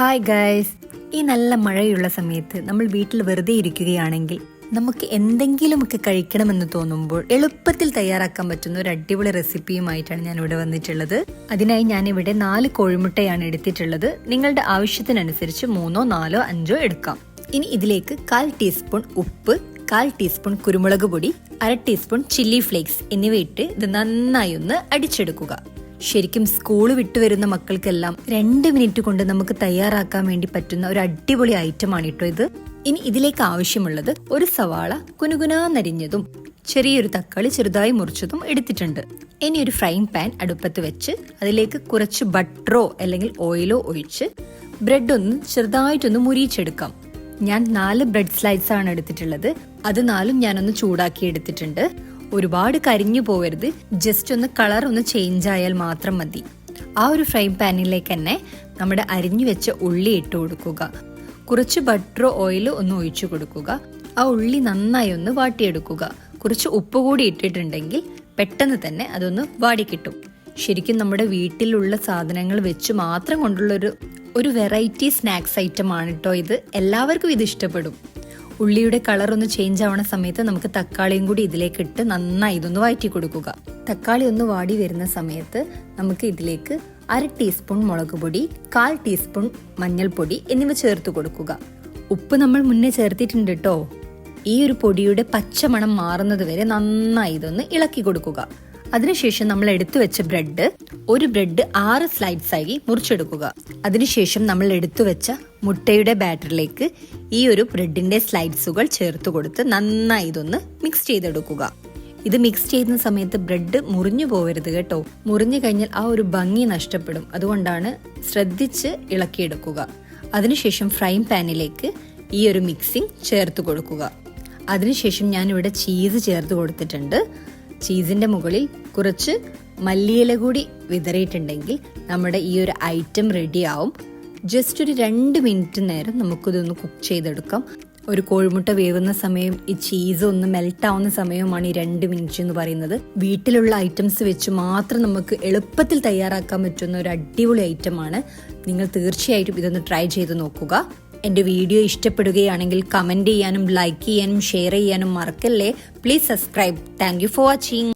Hi guys, ഈ നല്ല മഴയുള്ള സമയത്ത് നമ്മൾ വീട്ടിൽ വെറുതെ ഇരിക്കുകയാണെങ്കിൽ നമുക്ക് എന്തെങ്കിലുമൊക്കെ കഴിക്കണമെന്ന് തോന്നുമ്പോൾ എളുപ്പത്തിൽ തയ്യാറാക്കാൻ പറ്റുന്ന ഒരു അടിപൊളി റെസിപ്പിയുമായിട്ടാണ് ഞാൻ ഇവിടെ വന്നിട്ടുള്ളത്. അതിനായി ഞാനിവിടെ 4 കോഴിമുട്ടയാണ് എടുത്തിട്ടുള്ളത്. നിങ്ങളുടെ ആവശ്യത്തിനനുസരിച്ച് 3, 4, 5 എടുക്കാം. ഇനി ഇതിലേക്ക് 1/4 ടീസ്പൂൺ ഉപ്പ്, 1/4 ടീസ്പൂൺ കുരുമുളക് പൊടി, 1/2 ടീസ്പൂൺ ചില്ലി ഫ്ലേക്സ് എന്നിവ ഇട്ട് ഇത് നന്നായി ഒന്ന് അടിച്ചെടുക്കുക. ശരിക്കും സ്കൂൾ വിട്ടുവരുന്ന മക്കൾക്കെല്ലാം 2 മിനിറ്റ് കൊണ്ട് നമുക്ക് തയ്യാറാക്കാൻ വേണ്ടി പറ്റുന്ന ഒരു അടിപൊളി ഐറ്റമാണ് കേട്ടോ ഇത്. ഇനി ഇതിലേക്ക് ആവശ്യമുള്ളത് ഒരു സവാള കുനുകുനാന്നരിഞ്ഞതും ചെറിയൊരു തക്കാളി ചെറുതായി മുറിച്ചതും എടുത്തിട്ടുണ്ട്. ഇനി ഒരു ഫ്രൈങ് പാൻ അടുപ്പത്ത് വെച്ച് അതിലേക്ക് കുറച്ച് ബട്ടറോ അല്ലെങ്കിൽ ഓയിലോ ഒഴിച്ച് ബ്രെഡ് ഒന്ന് ചെറുതായിട്ടൊന്ന് മുരിയിച്ചെടുക്കാം. ഞാൻ 4 ബ്രെഡ് സ്ലൈസ് ആണ് എടുത്തിട്ടുള്ളത്. അത് 4ഉം ഞാനൊന്ന് ചൂടാക്കി എടുത്തിട്ടുണ്ട്. ഒരുപാട് കരിഞ്ഞു പോകരുത്, ജസ്റ്റ് ഒന്ന് കളർ ഒന്ന് ചേഞ്ച് ആയാൽ മാത്രം മതി. ആ ഒരു ഫ്രൈ പാനിലേക്ക് തന്നെ നമ്മുടെ അരിഞ്ഞു വെച്ച ഉള്ളി ഇട്ട് കൊടുക്കുക. കുറച്ച് ബട്ടറോ ഓയിലോ ഒന്ന് ഒഴിച്ചു കൊടുക്കുക. ആ ഉള്ളി നന്നായി ഒന്ന് വാട്ടിയെടുക്കുക. കുറച്ച് ഉപ്പ് കൂടി ഇട്ടിട്ടുണ്ടെങ്കിൽ പെട്ടെന്ന് തന്നെ അതൊന്ന് വാടിക്കിട്ടും. ശരിക്കും നമ്മുടെ വീട്ടിലുള്ള സാധനങ്ങൾ വെച്ച് മാത്രം കൊണ്ടുള്ള ഒരു വെറൈറ്റി സ്നാക്സ് ഐറ്റം ആണ് കേട്ടോ ഇത്. എല്ലാവർക്കും ഇത് ഇഷ്ടപ്പെടും. ഉള്ളിയുടെ കളർ ഒന്ന് ചേഞ്ച് ആവുന്ന സമയത്ത് നമുക്ക് തക്കാളിയും കൂടി ഇതിലേക്ക് ഇട്ട് നന്നായി ഇതൊന്ന് വഴറ്റി കൊടുക്കുക. തക്കാളി ഒന്ന് വാടി വരുന്ന സമയത്ത് നമുക്ക് ഇതിലേക്ക് 1/2 ടീസ്പൂൺ മുളക് പൊടി, 1/4 ടീസ്പൂൺ മഞ്ഞൾപ്പൊടി എന്നിവ ചേർത്ത് കൊടുക്കുക. ഉപ്പ് നമ്മൾ മുന്നേ ചേർത്തിട്ടുണ്ട് കേട്ടോ. ഈ ഒരു പൊടിയുടെ പച്ചമണം മാറുന്നത് വരെ നന്നായി ഇതൊന്ന് ഇളക്കി കൊടുക്കുക. അതിനുശേഷം നമ്മൾ എടുത്തു വെച്ച ഒരു ബ്രെഡ് 6 സ്ലൈഡ്സ് ആയി മുറിച്ചെടുക്കുക. അതിനുശേഷം നമ്മൾ എടുത്തു വെച്ച മുട്ടയുടെ ബാറ്ററിലേക്ക് ഈ ഒരു ബ്രെഡിന്റെ സ്ലൈഡ്സുകൾ ചേർത്ത് കൊടുത്ത് നന്നായി ഇതൊന്ന് മിക്സ് ചെയ്തെടുക്കുക. ഇത് മിക്സ് ചെയ്യുന്ന സമയത്ത് ബ്രെഡ് മുറിഞ്ഞു പോകരുത് കേട്ടോ. മുറിഞ്ഞു കഴിഞ്ഞാൽ ആ ഒരു ഭംഗി നഷ്ടപ്പെടും. അതുകൊണ്ടാണ് ശ്രദ്ധിച്ച് ഇളക്കിയെടുക്കുക. അതിനുശേഷം ഫ്രൈങ് പാനിലേക്ക് ഈ ഒരു മിക്സിംഗ് ചേർത്ത് കൊടുക്കുക. അതിനുശേഷം ഞാനിവിടെ ചീസ് ചേർത്ത് കൊടുത്തിട്ടുണ്ട്. ചീസിന്റെ മുകളിൽ കുറച്ച് മല്ലിയില കൂടി വിതറിയിട്ടുണ്ടെങ്കിൽ നമ്മുടെ ഈ ഒരു ഐറ്റം റെഡി ആവും. ജസ്റ്റ് ഒരു 2 മിനിറ്റ് നേരം നമുക്കിതൊന്ന് കുക്ക് ചെയ്തെടുക്കാം. ഒരു കോഴിമുട്ട വേവുന്ന സമയം ഈ ചീസ് ഒന്ന് മെൽറ്റ് ആവുന്ന സമയമാണ് ഈ 2 മിനിറ്റ് എന്ന് പറയുന്നത്. വീട്ടിലുള്ള ഐറ്റംസ് വെച്ച് മാത്രം നമുക്ക് എളുപ്പത്തിൽ തയ്യാറാക്കാൻ പറ്റുന്ന ഒരു അടിപൊളി ഐറ്റമാണ്. നിങ്ങൾ തീർച്ചയായിട്ടും ഇതൊന്ന് ട്രൈ ചെയ്ത് നോക്കുക. എൻ്റെ വീഡിയോ ഇഷ്ടപ്പെടുകയാണെങ്കിൽ കമൻറ്റ് ചെയ്യാനും ലൈക്ക് ചെയ്യാനും ഷെയർ ചെയ്യാനും മറക്കല്ലേ. Please subscribe. Thank you for watching.